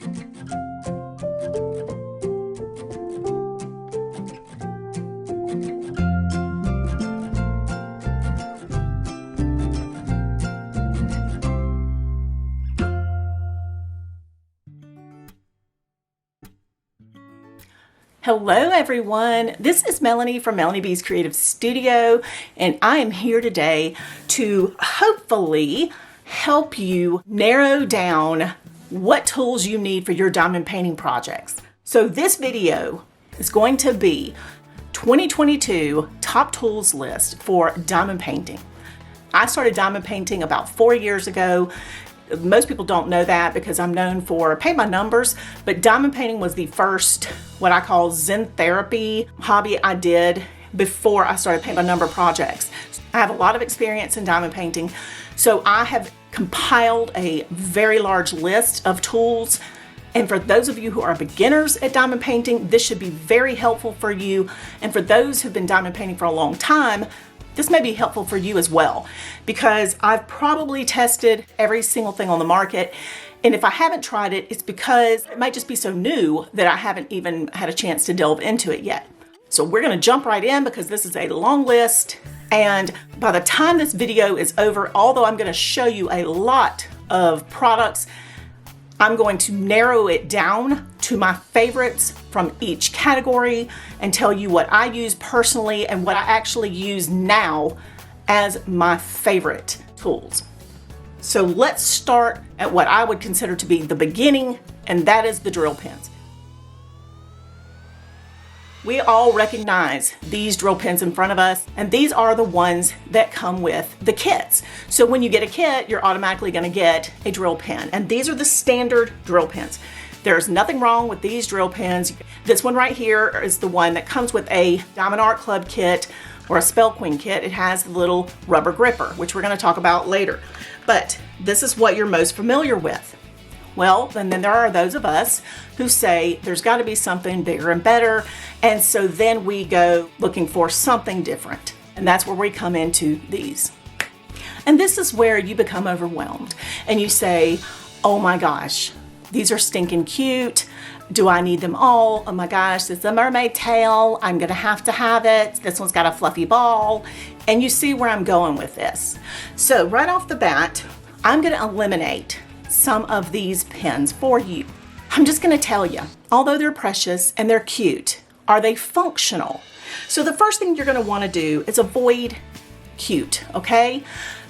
Hello everyone, this is Melanie from Melanie B's Creative Studio, and I am here today to hopefully help you narrow down what tools you need for your diamond painting projects. So this video is going to be 2022 top tools list for diamond painting. I started diamond painting about 4 years ago. Most people don't know that because I'm known for paint by numbers, but diamond painting was the first, what I call Zen therapy hobby I did before I started paint by number projects. I have a lot of experience in diamond painting, so I have compiled a very large list of tools. And for those of you who are beginners at diamond painting, this should be very helpful for you. And for those who've been diamond painting for a long time, this may be helpful for you as well, because I've probably tested every single thing on the market. And if I haven't tried it, it's because it might just be so new that I haven't even had a chance to delve into it yet. So we're gonna jump right in because this is a long list. And by the time this video is over, although I'm gonna show you a lot of products, I'm going to narrow it down to my favorites from each category and tell you what I use personally and what I actually use now as my favorite tools. So let's start at what I would consider to be the beginning, and that is the drill pins. We all recognize these drill pins in front of us, and these are the ones that come with the kits. So when you get a kit, you're automatically going to get a drill pin, and these are the standard drill pins. There's nothing wrong with these drill pins. This one right here is the one that comes with a Diamond Art Club kit or a Spell Queen kit. It has the little rubber gripper, which we're going to talk about later. But this is what you're most familiar with. Well, and then there are those of us who say there's got to be something bigger and better. And so then we go looking for something different. And that's where we come into these. And this is where you become overwhelmed and you say, oh my gosh, these are stinking cute. Do I need them all? Oh my gosh, it's a mermaid tail. I'm going to have it. This one's got a fluffy ball. And you see where I'm going with this. So right off the bat, I'm going to eliminate some of these pins for you. I'm just going to tell you, although they're precious and they're cute, are they functional? So the first thing you're going to want to do is avoid cute, okay?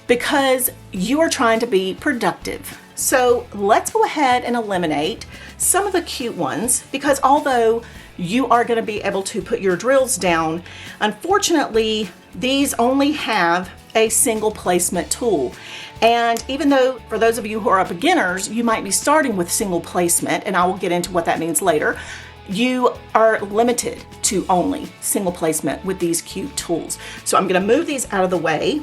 Because you are trying to be productive. So let's go ahead and eliminate some of the cute ones, because although you are going to be able to put your drills down, unfortunately, these only have a single placement tool. And even though for those of you who are beginners, you might be starting with single placement, and I will get into what that means later, you are limited to only single placement with these cute tools. So I'm going to move these out of the way.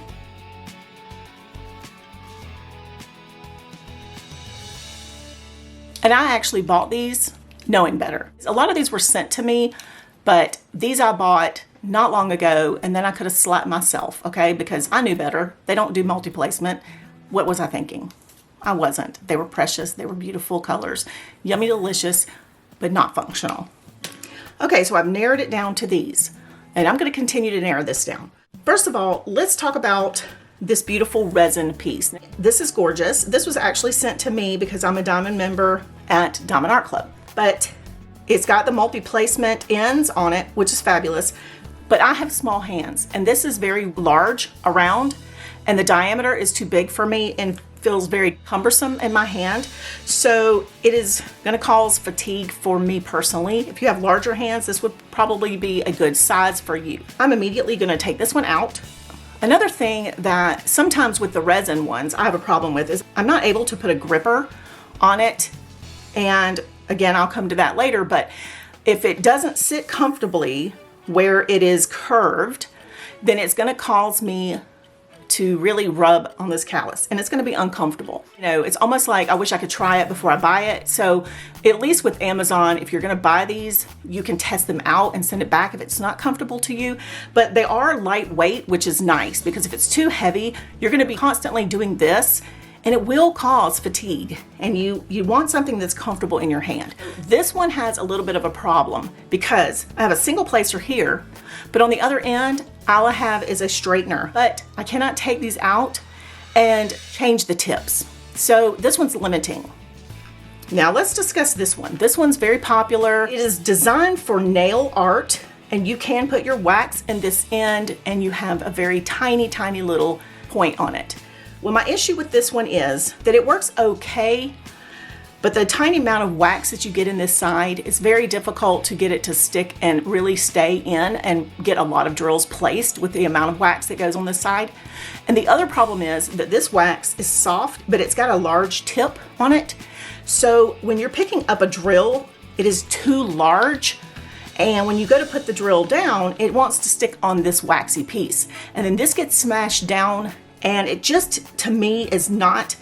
And I actually bought these knowing better. A lot of these were sent to me, but these I bought not long ago, and then I could have slapped myself, okay? Because I knew better. They don't do multi-placement. What was I thinking? I wasn't. They were precious. They were beautiful colors. Yummy, delicious, but not functional. Okay, so I've narrowed it down to these, and I'm going to continue to narrow this down. First of all, let's talk about this beautiful resin piece. This is gorgeous. This was actually sent to me because I'm a Diamond member at Diamond Art Club, but it's got the multi-placement ends on it, which is fabulous. But I have small hands, and this is very large around, and the diameter is too big for me and feels very cumbersome in my hand. So it is going to cause fatigue for me personally. If you have larger hands, this would probably be a good size for you. I'm immediately going to take this one out. Another thing that sometimes with the resin ones I have a problem with is I'm not able to put a gripper on it. And again, I'll come to that later, but if it doesn't sit comfortably where it is curved, then it's going to cause me to really rub on this callus, and it's going to be uncomfortable. You know, it's almost like I wish I could try it before I buy it. So at least with Amazon, if you're going to buy these, you can test them out and send it back if it's not comfortable to you. But they are lightweight, which is nice, because if it's too heavy, you're going to be constantly doing this, and it will cause fatigue, and you want something that's comfortable in your hand. This one has a little bit of a problem because I have a single placer here, but on the other end, all I have is a straightener, but I cannot take these out and change the tips. So this one's limiting. Now let's discuss this one. This one's very popular. It is designed for nail art, and you can put your wax in this end and you have a very tiny, tiny little point on it. Well, my issue with this one is that it works okay, but the tiny amount of wax that you get in this side is very difficult to get it to stick and really stay in and get a lot of drills placed with the amount of wax that goes on this side. And the other problem is that this wax is soft, but it's got a large tip on it. So when you're picking up a drill, it is too large. And when you go to put the drill down, it wants to stick on this waxy piece. And then this gets smashed down, and it just, to me, is not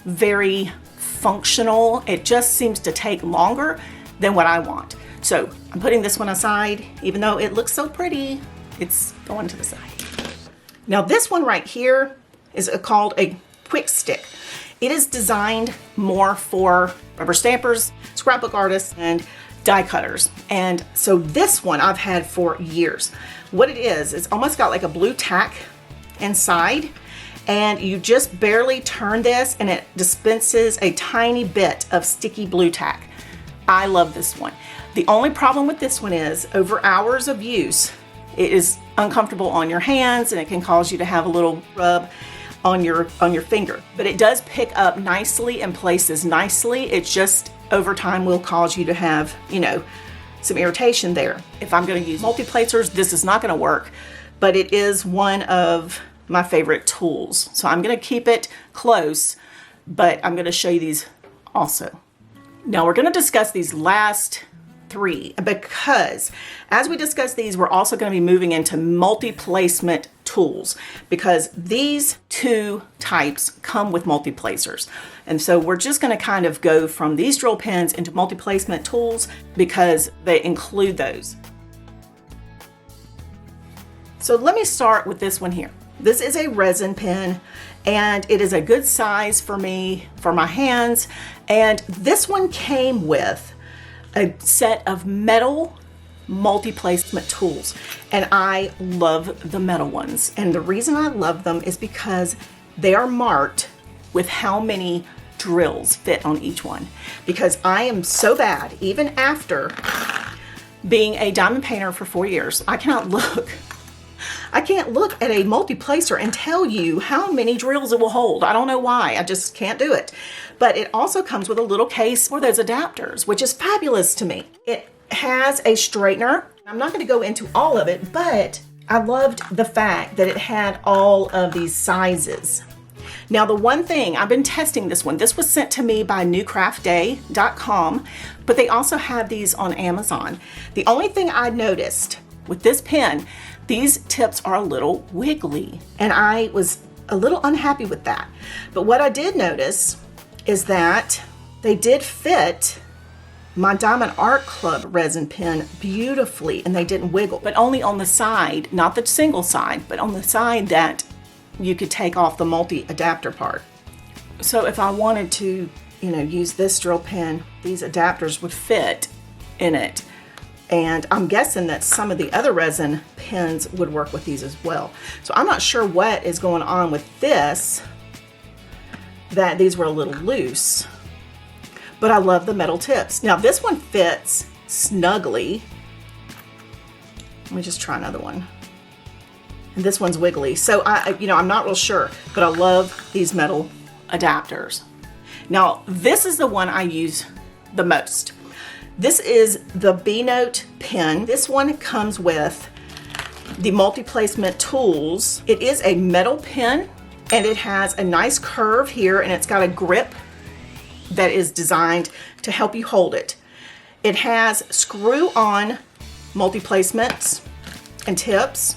very functional. It just seems to take longer than what I want. So I'm putting this one aside, even though it looks so pretty, it's going to the side. Now this one right here is called a quick stick. It is designed more for rubber stampers, scrapbook artists, and die cutters. And so this one I've had for years. What it is, it's almost got like a blue tack inside, and you just barely turn this and it dispenses a tiny bit of sticky blue tack. I love this one. The only problem with this one is over hours of use, it is uncomfortable on your hands and it can cause you to have a little rub on your finger. But it does pick up nicely and places nicely. It just over time will cause you to have, some irritation there. If I'm going to use multi-placers, this is not going to work, but it is one of my favorite tools. So I'm going to keep it close, but I'm going to show you these also. Now we're going to discuss these last three because as we discuss these, we're also going to be moving into multi-placement tools because these two types come with multi-placers. And so we're just going to kind of go from these drill pins into multi-placement tools because they include those. So let me start with this one here. This is a resin pen, and it is a good size for me, for my hands. And this one came with a set of metal multi-placement tools, and I love the metal ones. And the reason I love them is because they are marked with how many drills fit on each one. Because I am so bad, even after being a diamond painter for 4 years, I can't look at a multi-placer and tell you how many drills it will hold. I don't know why, I just can't do it. But it also comes with a little case for those adapters, which is fabulous to me. It has a straightener. I'm not going to go into all of it, but I loved the fact that it had all of these sizes. Now the one thing, I've been testing this one. This was sent to me by newcraftday.com, but they also have these on Amazon. The only thing I noticed with this pen, these tips are a little wiggly, and I was a little unhappy with that. But what I did notice is that they did fit my Diamond Art Club resin pen beautifully, and they didn't wiggle, but only on the side, not the single side, but on the side that you could take off the multi-adapter part. So if I wanted to, use this drill pen, these adapters would fit in it. And I'm guessing that some of the other resin pens would work with these as well. So I'm not sure what is going on with this, that these were a little loose, but I love the metal tips. Now this one fits snugly. Let me just try another one. And this one's wiggly. So I'm not real sure, but I love these metal adapters. Now this is the one I use the most. This is the B-Note pen. This one comes with the multi-placement tools. It is a metal pen, and it has a nice curve here, and it's got a grip that is designed to help you hold it. It has screw-on multi-placements and tips,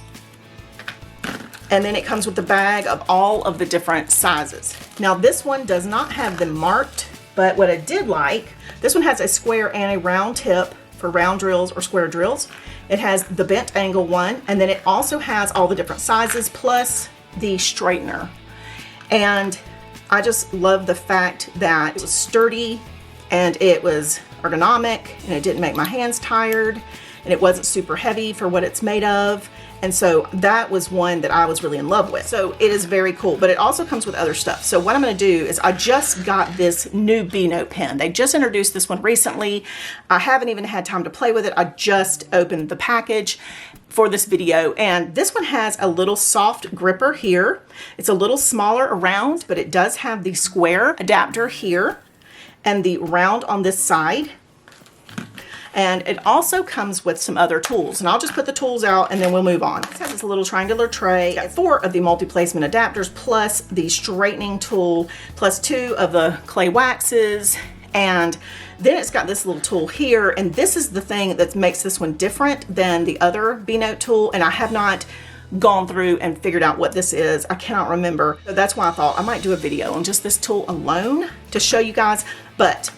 and then it comes with the bag of all of the different sizes. Now this one does not have them marked, but what I did like, this one has a square and a round tip for round drills or square drills. It has the bent angle one, and then it also has all the different sizes plus the straightener. And I just love the fact that it was sturdy and it was ergonomic and it didn't make my hands tired and it wasn't super heavy for what it's made of. And so that was one that I was really in love with. So it is very cool, but it also comes with other stuff. So what I'm gonna do is I just got this new B-Note pen. They just introduced this one recently. I haven't even had time to play with it. I just opened the package for this video, and this one has a little soft gripper here. It's a little smaller around, but it does have the square adapter here and the round on this side. And it also comes with some other tools, and I'll just put the tools out and then we'll move on. It has this little triangular tray, got 4 of the multi-placement adapters, plus the straightening tool, plus 2 of the clay waxes, and then it's got this little tool here, and this is the thing that makes this one different than the other B-Note tool, and I have not gone through and figured out what this is. I cannot remember. So that's why I thought I might do a video on just this tool alone to show you guys. But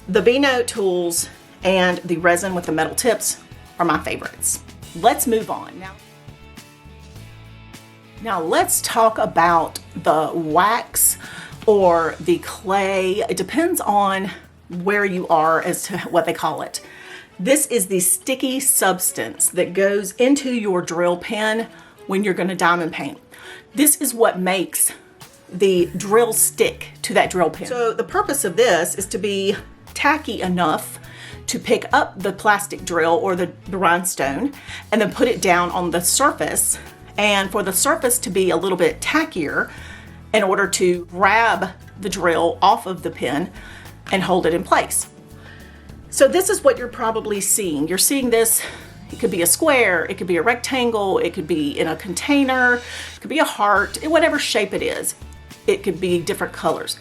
the B-Note tools and the resin with the metal tips are my favorites. Let's move on. Now let's talk about the wax or the clay. It depends on where you are as to what they call it. This is the sticky substance that goes into your drill pen when you're going to diamond paint. This is what makes the drill stick to that drill pen. So the purpose of this is to be tacky enough to pick up the plastic drill or the rhinestone and then put it down on the surface, and for the surface to be a little bit tackier in order to grab the drill off of the pen and hold it in place. So this is what you're probably seeing. You're seeing this, it could be a square, it could be a rectangle, it could be in a container, it could be a heart, whatever shape it is. It could be different colors.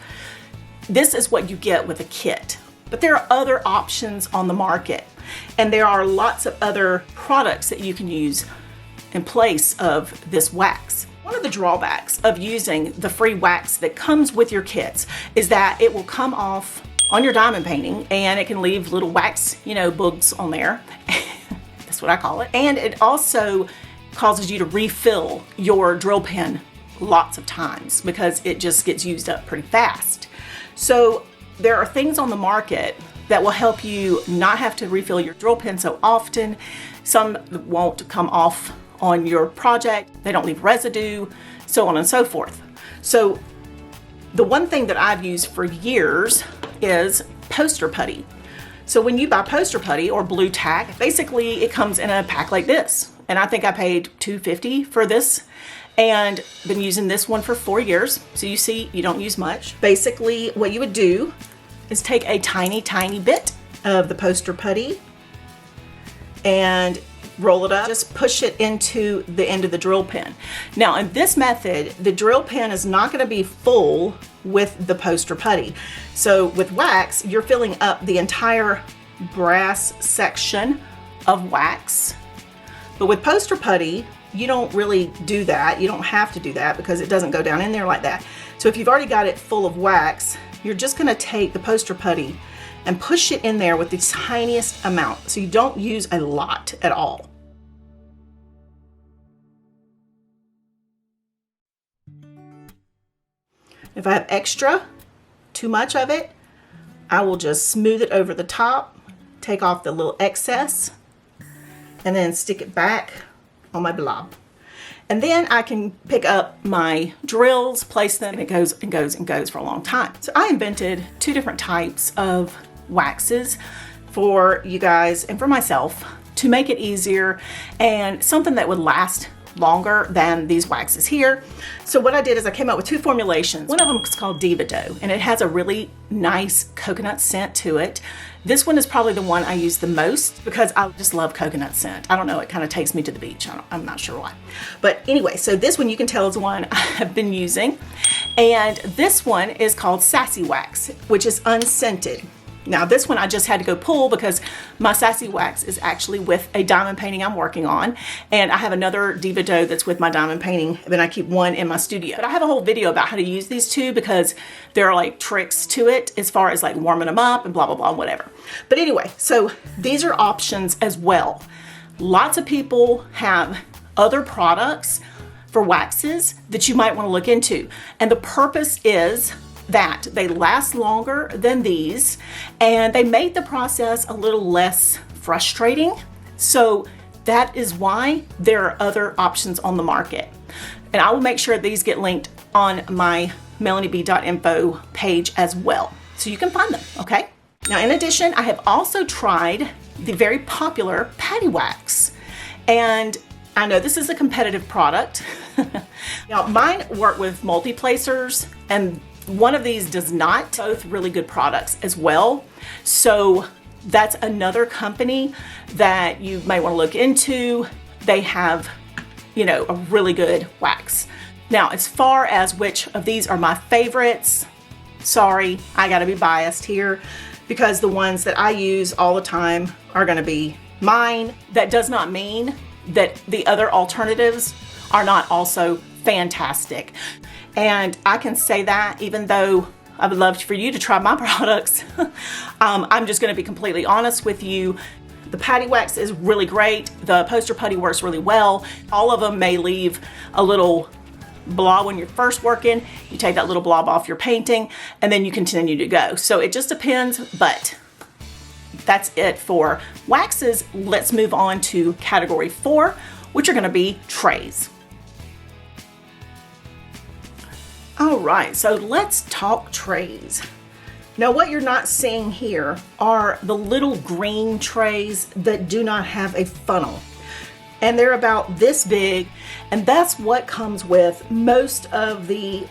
This is what you get with a kit. But there are other options on the market, and there are lots of other products that you can use in place of this wax. One of the drawbacks of using the free wax that comes with your kits is that it will come off on your diamond painting and it can leave little wax, bugs on there. That's what I call it. And it also causes you to refill your drill pen lots of times because it just gets used up pretty fast. So there are things on the market that will help you not have to refill your drill pen so often. Some won't come off on your project, they don't leave residue, so on and so forth. So the one thing that I've used for years is poster putty. So when you buy poster putty or blue tack, basically it comes in a pack like this. And I think I paid $2.50 for this, and been using this one for 4 years. So you see, you don't use much. Basically what you would do is take a tiny, tiny bit of the poster putty and roll it up, just push it into the end of the drill pen. Now in this method, the drill pen is not going to be full with the poster putty. So with wax, you're filling up the entire brass section of wax. But with poster putty, you don't really do that. You don't have to do that because it doesn't go down in there like that. So if you've already got it full of wax, you're just going to take the poster putty and push it in there with the tiniest amount. So you don't use a lot at all. If I have extra, too much of it, I will just smooth it over the top, take off the little excess, and then stick it back on my blob. And then I can pick up my drills, place them, and it goes and goes and goes for a long time. So I invented 2 different types of waxes for you guys and for myself to make it easier and something that would last longer than these waxes here. So what I did is I came up with 2 formulations. One of them is called Diva Dough, and it has a really nice coconut scent to it. This one is probably the one I use the most because I just love coconut scent. I don't know, it kind of takes me to the beach. I'm not sure why. But anyway, so this one you can tell is one I have been using. And this one is called Sassy Wax, which is unscented. Now this one I just had to go pull because my Sassy Wax is actually with a diamond painting I'm working on, and I have another Diva Dough that's with my diamond painting, and then I keep one in my studio. But I have a whole video about how to use these 2 because there are like tricks to it as far as like warming them up and blah blah blah whatever. But anyway, so these are options as well. Lots of people have other products for waxes that you might want to look into. And the purpose is that they last longer than these, and they made the process a little less frustrating. So that is why there are other options on the market. And I will make sure these get linked on my melaniebead.info page as well, so you can find them, okay? Now, in addition, I have also tried the very popular Patty Wax. And I know this is a competitive product. Now, mine work with multi-placers, and one of these does not. Both really good products as well. So that's another company that you may want to look into. They have, a really good wax. Now, as far as which of these are my favorites, sorry, I gotta be biased here because the ones that I use all the time are gonna be mine. That does not mean that the other alternatives are not also fantastic. And I can say that even though I would love for you to try my products, I'm just gonna be completely honest with you. The Patty Wax is really great. The Poster Putty works really well. All of them may leave a little blob when you're first working. You take that little blob off your painting and then you continue to go. So it just depends, but that's it for waxes. Let's move on to category 4, which are gonna be trays. All right, so let's talk trays. Now, what you're not seeing here are the little green trays that do not have a funnel. And they're about this big, and that's what comes with most of the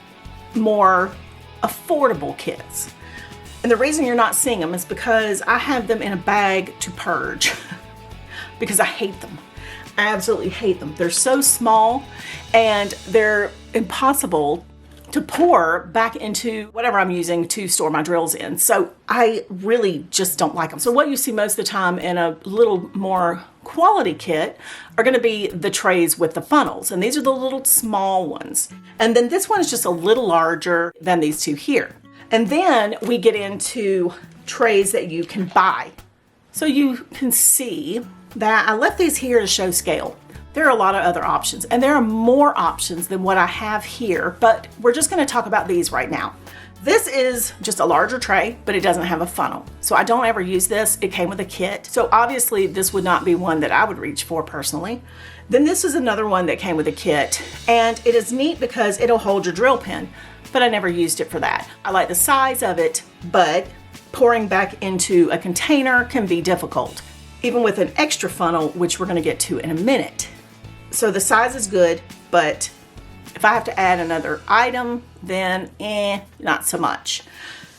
more affordable kits. And the reason you're not seeing them is because I have them in a bag to purge because I hate them. I absolutely hate them. They're so small and they're impossible to pour back into whatever I'm using to store my drills in. So I really just don't like them. So what you see most of the time in a little more quality kit are gonna be the trays with the funnels. And these are the little small ones. And then this one is just a little larger than these two here. And then we get into trays that you can buy. So you can see that I left these here to show scale. There are a lot of other options, and there are more options than what I have here, but we're just gonna talk about these right now. This is just a larger tray, but it doesn't have a funnel. So I don't ever use this. It came with a kit. So obviously this would not be one that I would reach for personally. Then this is another one that came with a kit, and it is neat because it'll hold your drill pin, but I never used it for that. I like the size of it, but pouring back into a container can be difficult, even with an extra funnel, which we're gonna get to in a minute. So the size is good, but if I have to add another item, then not so much.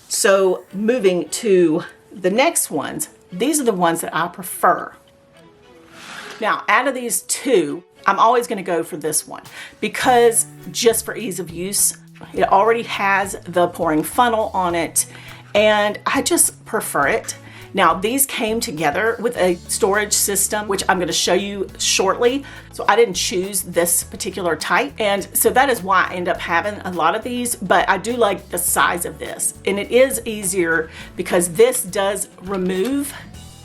So moving to the next ones, these are the ones that I prefer. Now, out of these two, I'm always gonna go for this one because just for ease of use, it already has the pouring funnel on it, and I just prefer it. Now, these came together with a storage system, which I'm going to show you shortly. So I didn't choose this particular type. And so that is why I end up having a lot of these, but I do like the size of this. And it is easier because this does remove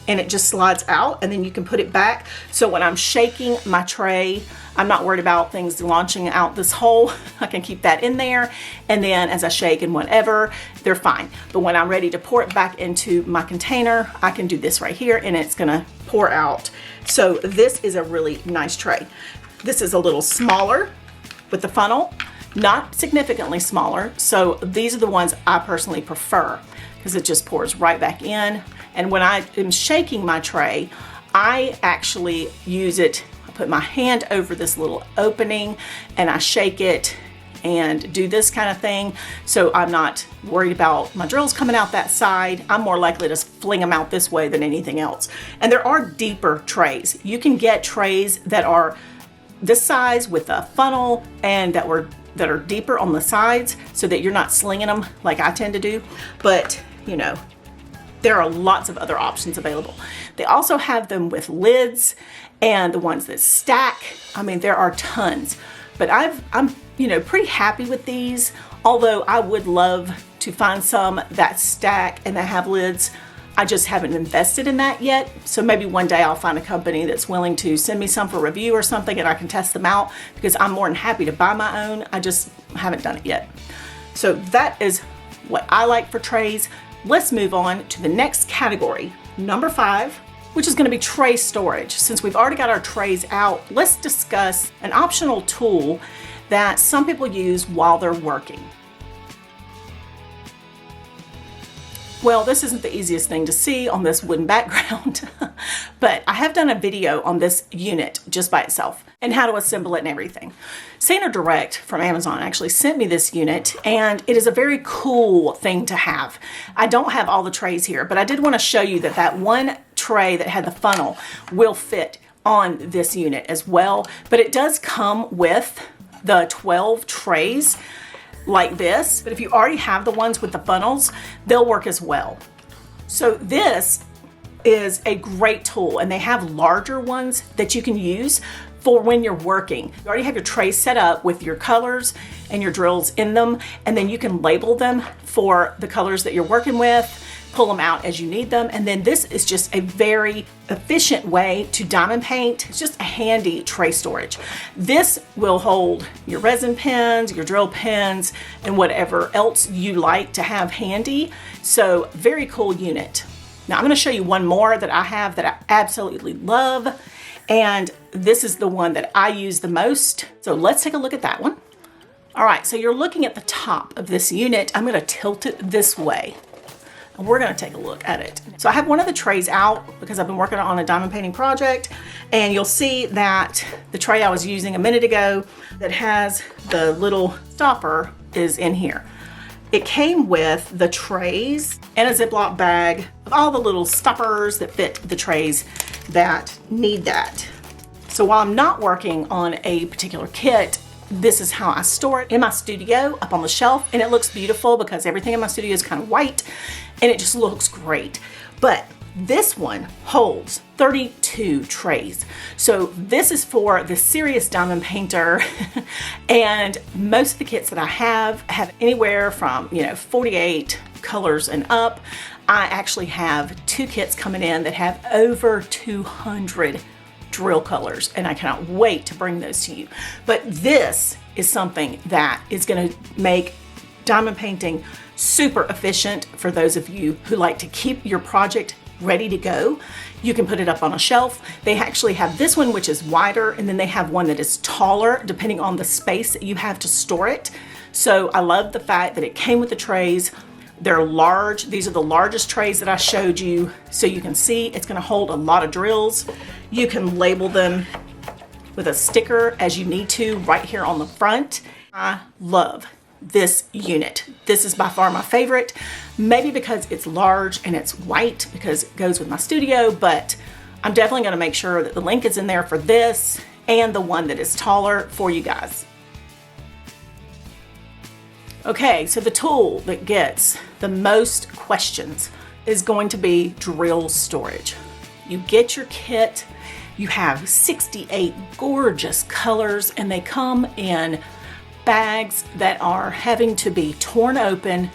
and it just slides out, and then you can put it back. So when I'm shaking my tray, I'm not worried about things launching out this hole. I can keep that in there, and then as I shake and whatever, they're fine. But when I'm ready to pour it back into my container, I can do this right here and it's gonna pour out. So this is a really nice tray. This is a little smaller with the funnel, not significantly smaller. So these are the ones I personally prefer because it just pours right back in. And when I am shaking my tray, I actually use it. I put my hand over this little opening and I shake it and do this kind of thing. So I'm not worried about my drills coming out that side. I'm more likely to fling them out this way than anything else. And there are deeper trays. You can get trays that are this size with a funnel and that are deeper on the sides so that you're not slinging them like I tend to do. But you know, there are lots of other options available. They also have them with lids and the ones that stack. I mean, there are tons, but I'm pretty happy with these. Although I would love to find some that stack and that have lids. I just haven't invested in that yet. So maybe one day I'll find a company that's willing to send me some for review or something and I can test them out, because I'm more than happy to buy my own. I just haven't done it yet. So that is what I like for trays. Let's move on to the next category, number 5, which is going to be tray storage. Since we've already got our trays out, let's discuss an optional tool that some people use while they're working. Well, this isn't the easiest thing to see on this wooden background, but I have done a video on this unit just by itself and how to assemble it and everything. Santa Direct from Amazon actually sent me this unit, and it is a very cool thing to have. I don't have all the trays here, but I did want to show you that that one tray that had the funnel will fit on this unit as well, but it does come with the 12 trays like this, but if you already have the ones with the funnels, they'll work as well. So this is a great tool, and they have larger ones that you can use for when you're working. You already have your trays set up with your colors and your drills in them, and then you can label them for the colors that you're working with, pull them out as you need them, and then this is just a very efficient way to diamond paint. It's just a handy tray storage. This will hold your resin pens, your drill pens, and whatever else you like to have handy. So very cool unit. Now I'm going to show you one more that I have that I absolutely love, and this is the one that I use the most. So let's take a look at that one. All right, so you're looking at the top of this unit. I'm going to tilt it this way, and we're going to take a look at it. So I have one of the trays out because I've been working on a diamond painting project, and you'll see that the tray I was using a minute ago that has the little stopper is in here. It came with the trays and a Ziploc bag of all the little stoppers that fit the trays that need that. So while I'm not working on a particular kit, this is how I store it in my studio up on the shelf, and it looks beautiful because everything in my studio is kind of white and it just looks great. But this one holds 32 trays. So this is for the serious diamond painter and most of the kits that I have anywhere from 48 colors and up. I actually have 2 kits coming in that have over 200 drill colors, and I cannot wait to bring those to you. But this is something that is going to make diamond painting super efficient for those of you who like to keep your project ready to go. You can put it up on a shelf. They actually have this one, which is wider, and then they have one that is taller depending on the space that you have to store it. So I love the fact that it came with the trays. They're large. These are the largest trays that I showed you. So you can see it's going to hold a lot of drills. You can label them with a sticker as you need to right here on the front. I love this unit. This is by far my favorite, maybe because it's large and it's white because it goes with my studio, but I'm definitely going to make sure that the link is in there for this and the one that is taller for you guys. Okay, so the tool that gets the most questions is going to be drill storage. You get your kit, you have 68 gorgeous colors, and they come in bags that are having to be torn open,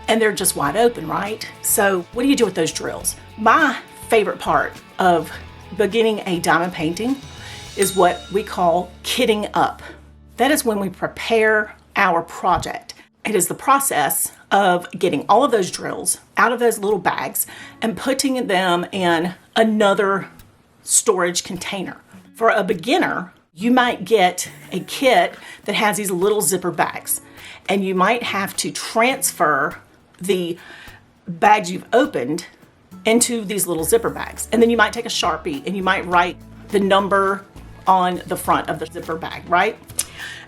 and they're just wide open, right? So what do you do with those drills? My favorite part of beginning a diamond painting is what we call kitting up. That is when we prepare our project. It is the process of getting all of those drills out of those little bags and putting them in another storage container. For a beginner, you might get a kit that has these little zipper bags, and you might have to transfer the bags you've opened into these little zipper bags. And then you might take a Sharpie and you might write the number on the front of the zipper bag, right?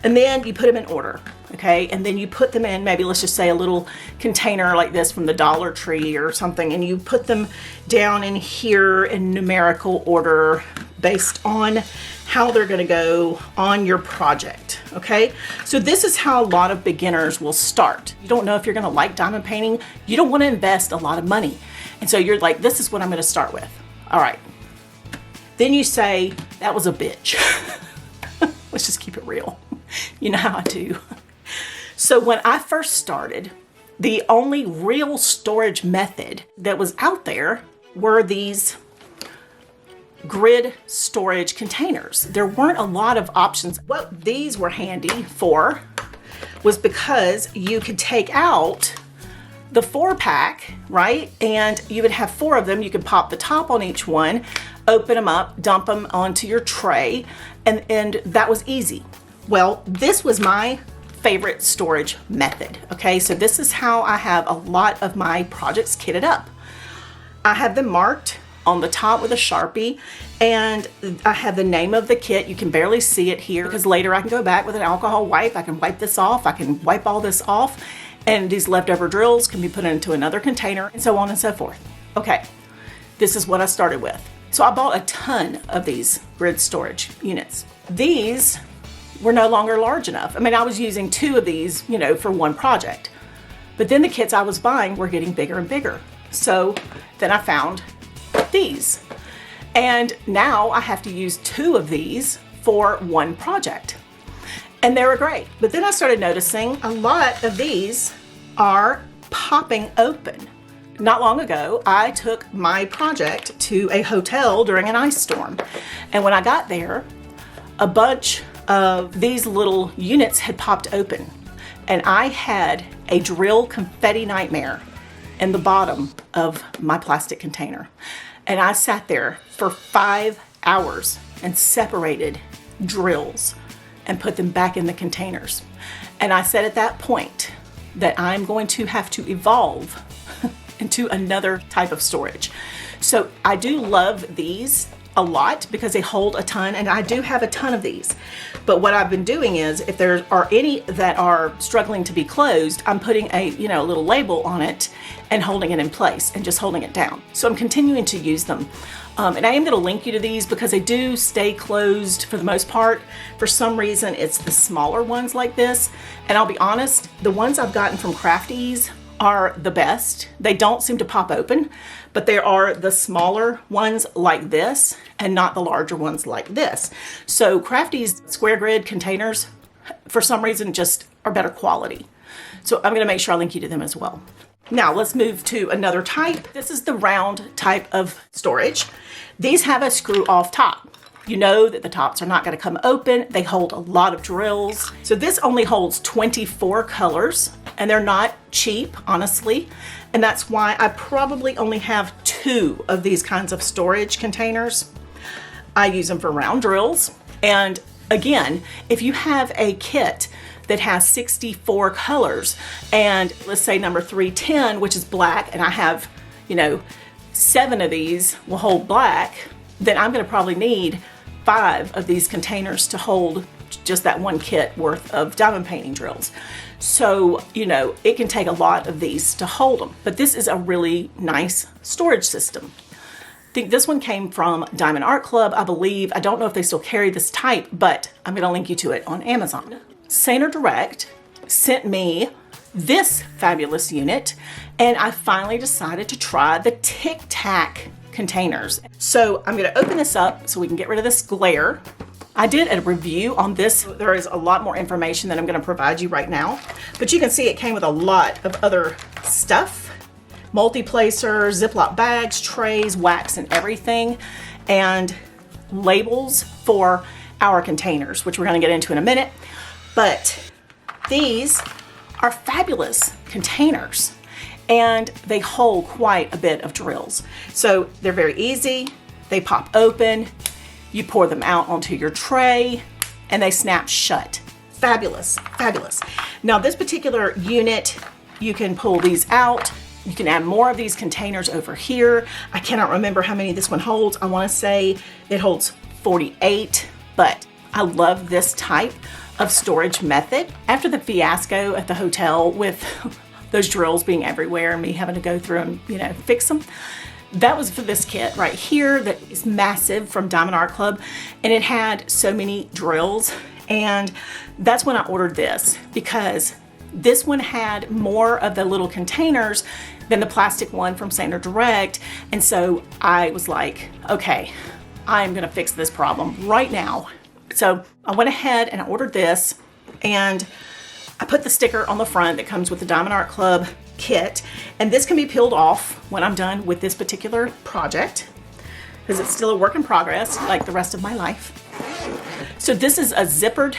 And then you put them in order, okay? And then you put them in, maybe let's just say a little container like this from the Dollar Tree or something, and you put them down in here in numerical order based on how they're gonna go on your project, okay? So this is how a lot of beginners will start. You don't know if you're gonna like diamond painting. You don't wanna invest a lot of money. And so you're like, this is what I'm gonna start with. All right. Then you say, that was a bitch. Let's just keep it real. You know how I do. So when I first started, The only real storage method that was out there were these grid storage containers. There weren't a lot of options. What these were handy for was because you could take out the 4-pack, right? And you would have 4 of them. You could pop the top on each one, open them up, dump them onto your tray, and that was easy. Well, this was my favorite storage method, okay? So this is how I have a lot of my projects kitted up. I have them marked on the top with a Sharpie, and I have the name of the kit. You can barely see it here because later I can go back with an alcohol wipe. I can wipe this off. I can wipe all this off, and these leftover drills can be put into another container, and so on and so forth. Okay, this is what I started with. So I bought a ton of these grid storage units. These were no longer large enough. I mean, I was using 2 of these, you know, for one project. But then the kits I was buying were getting bigger and bigger. So then I found these. And now I have to use 2 of these for one project. And they were great. But then I started noticing a lot of these are popping open. Not long ago, I took my project to a hotel during an ice storm. And when I got there, a bunch of these little units had popped open. And I had a drill confetti nightmare in the bottom of my plastic container. And I sat there for 5 hours and separated drills and put them back in the containers. And I said at that point that I'm going to have to evolve into another type of storage. So I do love these a lot because they hold a ton, and I do have a ton of these. But what I've been doing is, if there are any that are struggling to be closed, I'm putting a little label on it and holding it in place and just holding it down. So I'm continuing to use them. And I am going to link you to these because they do stay closed for the most part. For some reason, it's the smaller ones like this. And I'll be honest, the ones I've gotten from Crafties are the best. They don't seem to pop open, but there are the smaller ones like this and not the larger ones like this. So Crafties square grid containers, for some reason, just are better quality. So I'm going to make sure I link you to them as well. Now let's move to another type. This is the round type of storage. These have a screw off top. You know that the tops are not going to come open. They hold a lot of drills. So this only holds 24 colors, and they're not cheap, honestly. And that's why I probably only have 2 of these kinds of storage containers. I use them for round drills. And again, if you have a kit that has 64 colors, and let's say number 310, which is black, and I have, 7 of these will hold black, then I'm going to probably need 5 of these containers to hold just that one kit worth of diamond painting drills. So, it can take a lot of these to hold them. But this is a really nice storage system. I think this one came from Diamond Art Club, I believe. I don't know if they still carry this type, but I'm going to link you to it on Amazon. Saner Direct sent me this fabulous unit, and I finally decided to try the Tic-Tac containers. So I'm going to open this up so we can get rid of this glare. I did a review on this. There is a lot more information that I'm going to provide you right now, but you can see it came with a lot of other stuff. Multi-placer, Ziploc bags, trays, wax, and everything, and labels for our containers, which we're going to get into in a minute. But these are fabulous containers, and they hold quite a bit of drills. So they're very easy. They pop open. You pour them out onto your tray, and they snap shut. Fabulous, fabulous. Now this particular unit, you can pull these out. You can add more of these containers over here. I cannot remember how many this one holds. I want to say it holds 48, but I love this type of storage method. After the fiasco at the hotel with those drills being everywhere and me having to go through and fix them, that was for this kit right here that is massive from Diamond Art Club, and it had so many drills, and that's when I ordered this because this one had more of the little containers than the plastic one from Saner Direct, and so I was like, okay, I'm gonna fix this problem right now. So I went ahead and I ordered this, and I put the sticker on the front that comes with the Diamond Art Club kit, and this can be peeled off when I'm done with this particular project because it's still a work in progress like the rest of my life. So this is a zippered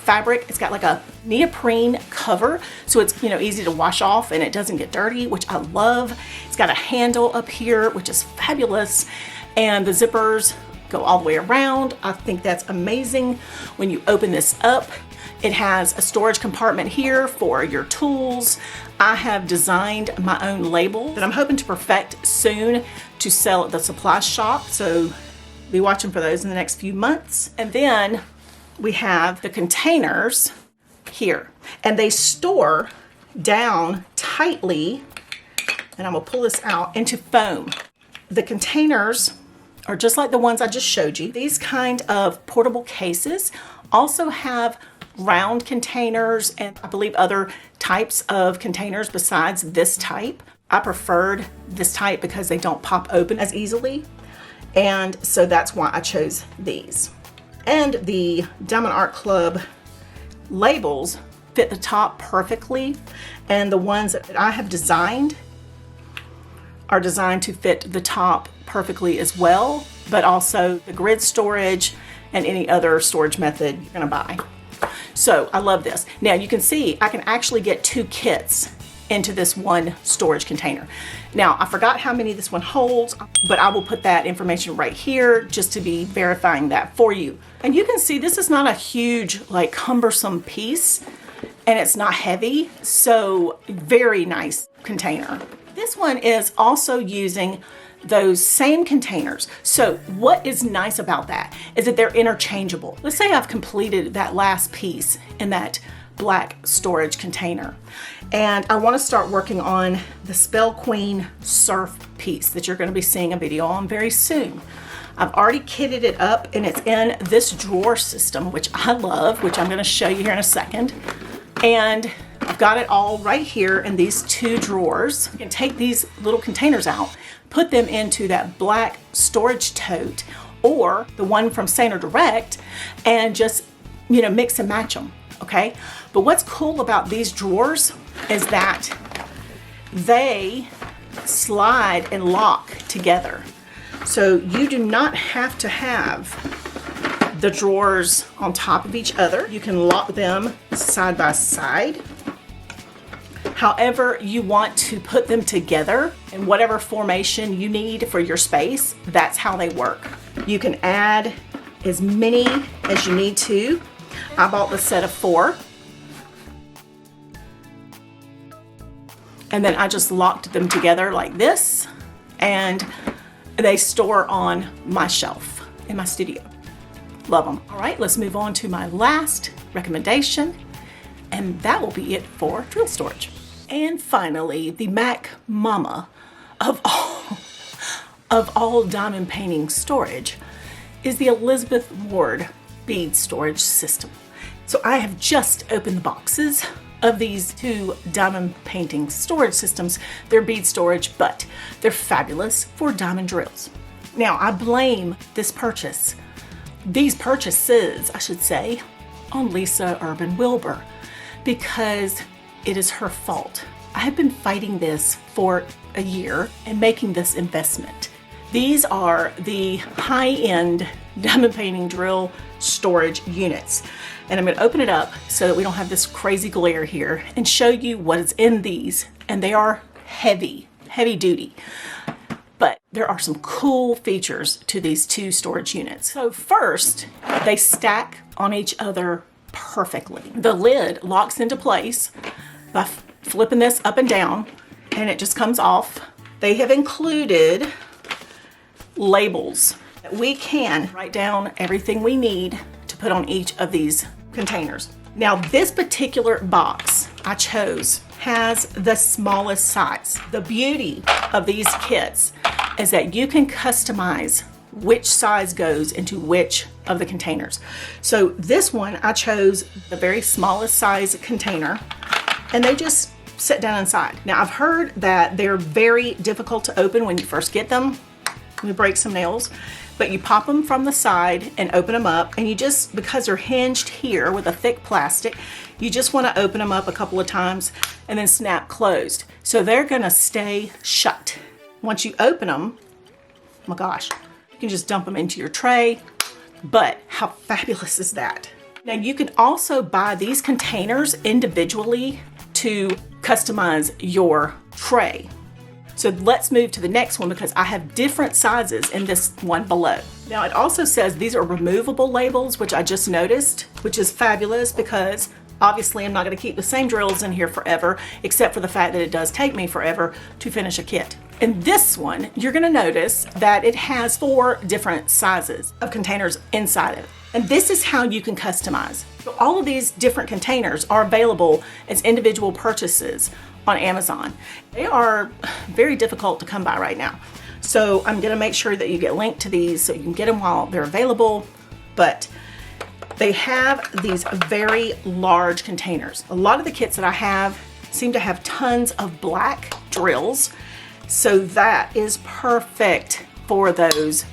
fabric. It's got like a neoprene cover, so it's, you know, easy to wash off and it doesn't get dirty, which I love. It's got a handle up here, which is fabulous, and the zippers go all the way around. I think that's amazing. When you open this up, it has a storage compartment here for your tools. I have designed my own label that I'm hoping to perfect soon to sell at the supply shop, so be watching for those in the next few months. And then we have the containers here, and they store down tightly, and I'm gonna pull this out, into foam. The containers are just like the ones I just showed you. These kind of portable cases also have round containers and I believe other types of containers besides this type. I preferred this type because they don't pop open as easily, and so that's why I chose these. And the Diamond Art Club labels fit the top perfectly, and the ones that I have designed are designed to fit the top perfectly as well, but also the grid storage and any other storage method you're gonna buy. So I love this. Now you can see I can actually get 2 kits into this one storage container. Now I forgot how many this one holds, but I will put that information right here just to be verifying that for you. And you can see this is not a huge, like, cumbersome piece, and it's not heavy, so very nice container. This one is also using those same containers. So what is nice about that is that they're interchangeable. Let's say I've completed that last piece in that black storage container, and I want to start working on the Spell Queen surf piece that you're going to be seeing a video on very soon. I've already kitted it up, and it's in this drawer system, which I love, which I'm going to show you here in a second. And I've got it all right here in these 2 drawers. You can take these little containers out, put them into that black storage tote or the one from Saner Direct, and just, you know, mix and match them. Okay, but what's cool about these drawers is that they slide and lock together. So you do not have to have the drawers on top of each other. You can lock them side by side. However you want to put them together in whatever formation you need for your space, that's how they work. You can add as many as you need to. I bought the set of 4. And then I just locked them together like this, and they store on my shelf in my studio. Love them. All right, let's move on to my last recommendation, and that will be it for drill storage. And finally, the Mac Mama of all diamond painting storage is the Elizabeth Ward bead storage system. So I have just opened the boxes of these 2 diamond painting storage systems. They're bead storage, but they're fabulous for diamond drills. Now I blame these purchases, I should say, on Lisa Urban Wilbur, because it is her fault. I have been fighting this for a year and making this investment. These are the high-end diamond painting drill storage units. And I'm going to open it up so that we don't have this crazy glare here and show you what is in these. And they are heavy duty. But there are some cool features to these 2 storage units. So first, they stack on each other perfectly. The lid locks into place by flipping this up and down, and it just comes off. They have included labels. We can write down everything we need to put on each of these containers. Now this particular box I chose has the smallest size. The beauty of these kits is that you can customize which size goes into which of the containers. So this one I chose the very smallest size container, and they just sit down inside. Now I've heard that they're very difficult to open when you first get them. We break some nails, but you pop them from the side and open them up, and you just, because they're hinged here with a thick plastic, you just want to open them up a couple of times and then snap closed. So they're gonna stay shut. Once you open them, oh my gosh, you can just dump them into your tray. But how fabulous is that? Now you can also buy these containers individually to customize your tray. So let's move to the next one because I have different sizes in this one below. Now it also says these are removable labels, which I just noticed, which is fabulous because obviously I'm not going to keep the same drills in here forever, except for the fact that it does take me forever to finish a kit. In this one, you're going to notice that it has 4 different sizes of containers inside it. And this is how you can customize. So all of these different containers are available as individual purchases on Amazon. They are very difficult to come by right now. So I'm gonna make sure that you get linked to these so you can get them while they're available. But they have these very large containers. A lot of the kits that I have seem to have tons of black drills. So that is perfect for those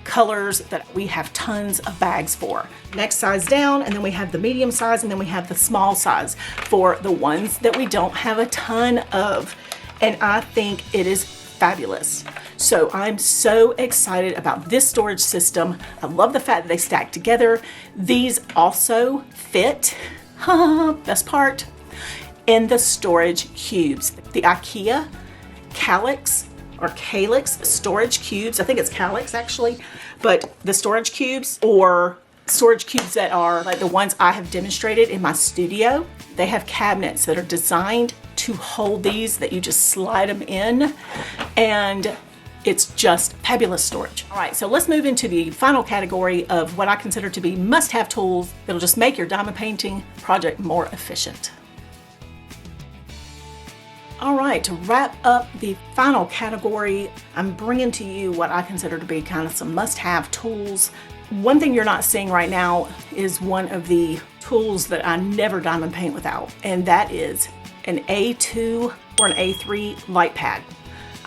colors that we have tons of bags for. Next size down, and then we have the medium size, and then we have the small size for the ones that we don't have a ton of. And I think it is fabulous. So I'm so excited about this storage system. I love the fact that they stack together. These also fit, best part, in the storage cubes. The IKEA Calyx or Calyx storage cubes. I think it's Calyx actually, but the storage cubes or storage cubes that are like the ones I have demonstrated in my studio, they have cabinets that are designed to hold these, that you just slide them in, and it's just fabulous storage. All right, so let's move into the final category of what I consider to be must-have tools that'll just make your diamond painting project more efficient. All right, to wrap up the final category, I'm bringing to you what I consider to be kind of some must-have tools. One thing you're not seeing right now is one of the tools that I never diamond paint without, and that is an A2 or an A3 light pad.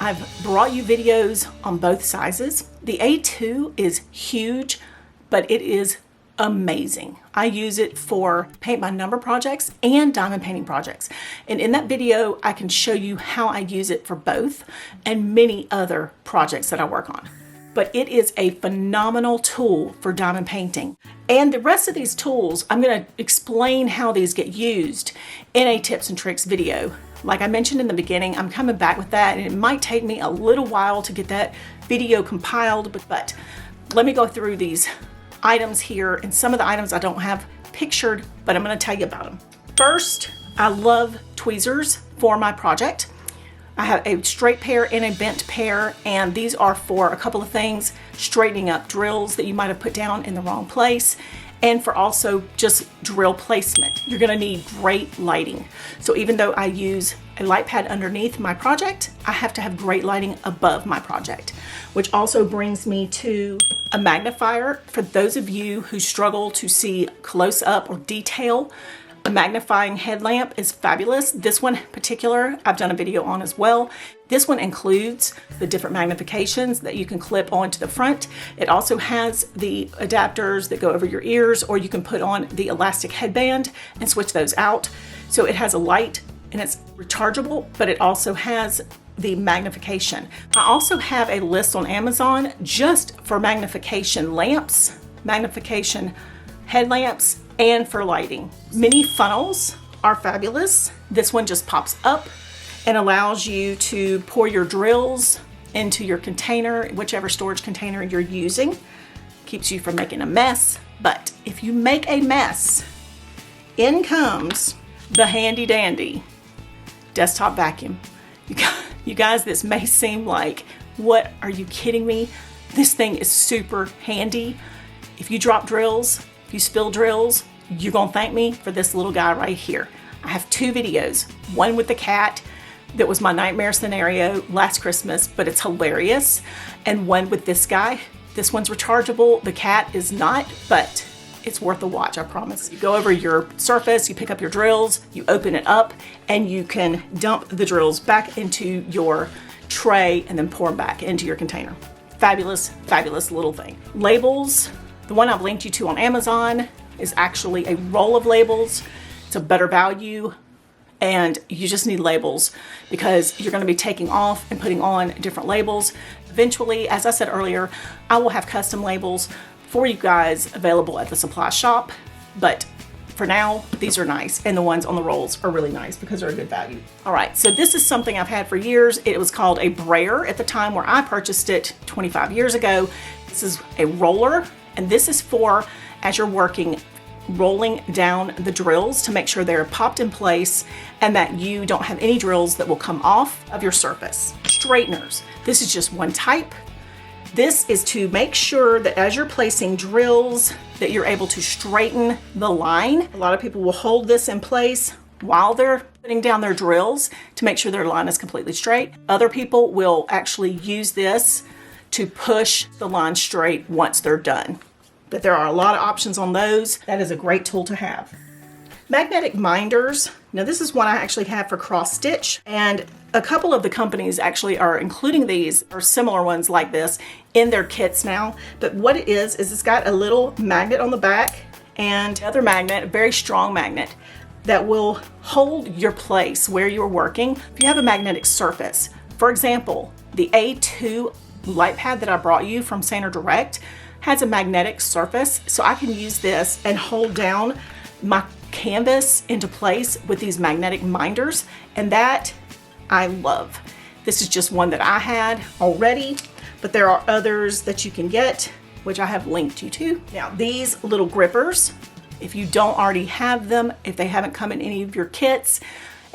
I've brought you videos on both sizes. The A2 is huge, but it is amazing. I use it for paint by number projects and diamond painting projects. And in that video, I can show you how I use it for both and many other projects that I work on. But it is a phenomenal tool for diamond painting. And the rest of these tools, I'm going to explain how these get used in a tips and tricks video. Like I mentioned in the beginning, I'm coming back with that, and it might take me a little while to get that video compiled, but let me go through these items here, and some of the items I don't have pictured, but I'm going to tell you about them. First, I love tweezers for my project. I have a straight pair and a bent pair, and these are for a couple of things: straightening up drills that you might have put down in the wrong place, and for also just drill placement. You're going to need great lighting. So even though I use a light pad underneath my project, I have to have great lighting above my project, which also brings me to a magnifier. For those of you who struggle to see close up or detail, a magnifying headlamp is fabulous. This one in particular, I've done a video on as well. This one includes the different magnifications that you can clip onto the front. It also has the adapters that go over your ears, or you can put on the elastic headband and switch those out. So it has a light and it's rechargeable, but it also has the magnification. I also have a list on Amazon just for magnification lamps, magnification headlamps, and for lighting. Mini funnels are fabulous. This one just pops up and allows you to pour your drills into your container, whichever storage container you're using. Keeps you from making a mess. But if you make a mess, in comes the handy dandy desktop vacuum. You guys, this may seem like, what, are you kidding me? This thing is super handy. If you drop drills, if you spill drills, you're gonna thank me for this little guy right here. I have 2 videos, one with the cat that was my nightmare scenario last Christmas, but it's hilarious, and one with this guy. This one's rechargeable, the cat is not, but it's worth a watch, I promise. You go over your surface, you pick up your drills, you open it up, and you can dump the drills back into your tray and then pour them back into your container. Fabulous, fabulous little thing. Labels, the one I've linked you to on Amazon is actually a roll of labels. It's a better value and you just need labels because you're going to be taking off and putting on different labels. Eventually, as I said earlier, I will have custom labels for you guys available at the supply shop, but for now, these are nice, and the ones on the rolls are really nice because they're a good value. All right, so this is something I've had for years. It was called a brayer at the time where I purchased it 25 years ago. This is a roller, and this is for, as you're working, rolling down the drills to make sure they're popped in place and that you don't have any drills that will come off of your surface. Straighteners. This is just one type. This is to make sure that as you're placing drills that you're able to straighten the line. A lot of people will hold this in place while they're putting down their drills to make sure their line is completely straight. Other people will actually use this to push the line straight once they're done. But there are a lot of options on those. That is a great tool to have. Magnetic minders. Now this is one I actually have for cross stitch, and a couple of the companies actually are including these or similar ones like this in their kits now. But what it is it's got a little magnet on the back and another magnet, a very strong magnet that will hold your place where you're working. If you have a magnetic surface, for example, the A2 light pad that I brought you from Saner Direct has a magnetic surface, so I can use this and hold down my canvas into place with these magnetic minders, and that I love. This is just one that I had already, but there are others that you can get, which I have linked you to. Now these little grippers, if you don't already have them, if they haven't come in any of your kits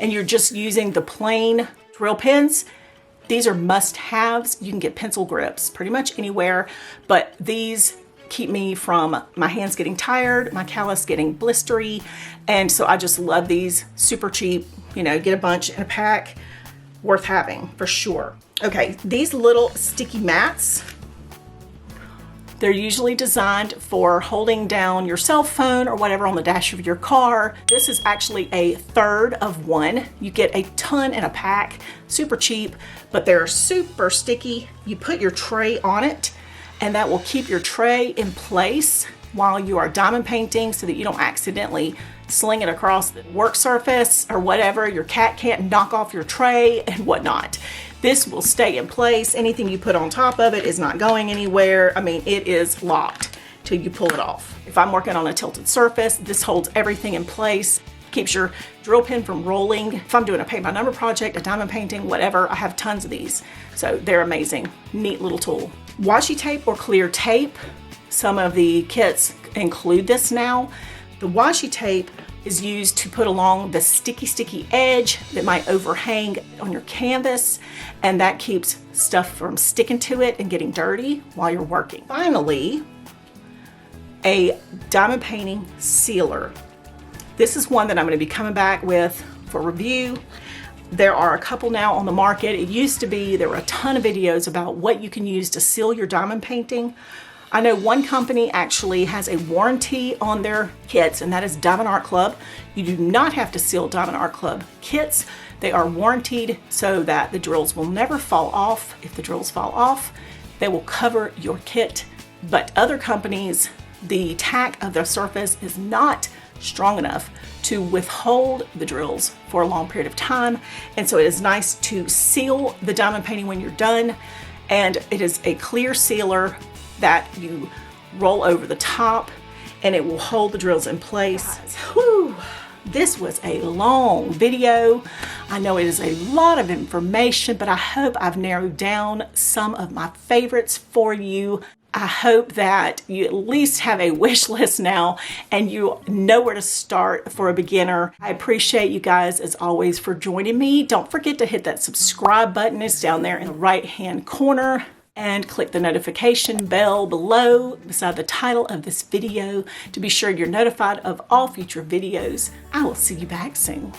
and you're just using the plain drill pins, these are must-haves. You can get pencil grips pretty much anywhere, but these keep me from my hands getting tired, my callus getting blistery, and so I just love these. Super cheap, you know, get a bunch in a pack, worth having for sure. Okay, these little sticky mats, they're usually designed for holding down your cell phone or whatever on the dash of your car. This is actually a third of one. You get a ton in a pack, super cheap, but they're super sticky. You put your tray on it, and that will keep your tray in place while you are diamond painting so that you don't accidentally sling it across the work surface or whatever. Your cat can't knock off your tray and whatnot. This will stay in place. Anything you put on top of it is not going anywhere. I mean, it is locked till you pull it off. If I'm working on a tilted surface, this holds everything in place, keeps your drill pin from rolling. If I'm doing a paint by number project, a diamond painting, whatever, I have tons of these. So they're amazing, neat little tool. Washi tape or clear tape. Some of the kits include this now. The washi tape is used to put along the sticky edge that might overhang on your canvas, and that keeps stuff from sticking to it and getting dirty while you're working. Finally, a diamond painting sealer. This is one that I'm going to be coming back with for review. There are a couple now on the market. It used to be there were a ton of videos about what you can use to seal your diamond painting. I know one company actually has a warranty on their kits, and that is Diamond Art Club. You do not have to seal Diamond Art Club kits. They are warranted so that the drills will never fall off. If the drills fall off, they will cover your kit. But other companies, the tack of their surface is not strong enough to withhold the drills for a long period of time. And so it is nice to seal the diamond painting when you're done. And it is a clear sealer that you roll over the top, and it will hold the drills in place. Whew. This was a long video. I know it is a lot of information, but I hope I've narrowed down some of my favorites for you. I hope that you at least have a wish list now and you know where to start for a beginner. I appreciate you guys as always for joining me. Don't forget to hit that subscribe button. It's down there in the right-hand corner. And click the notification bell below beside the title of this video to be sure you're notified of all future videos. I will see you back soon.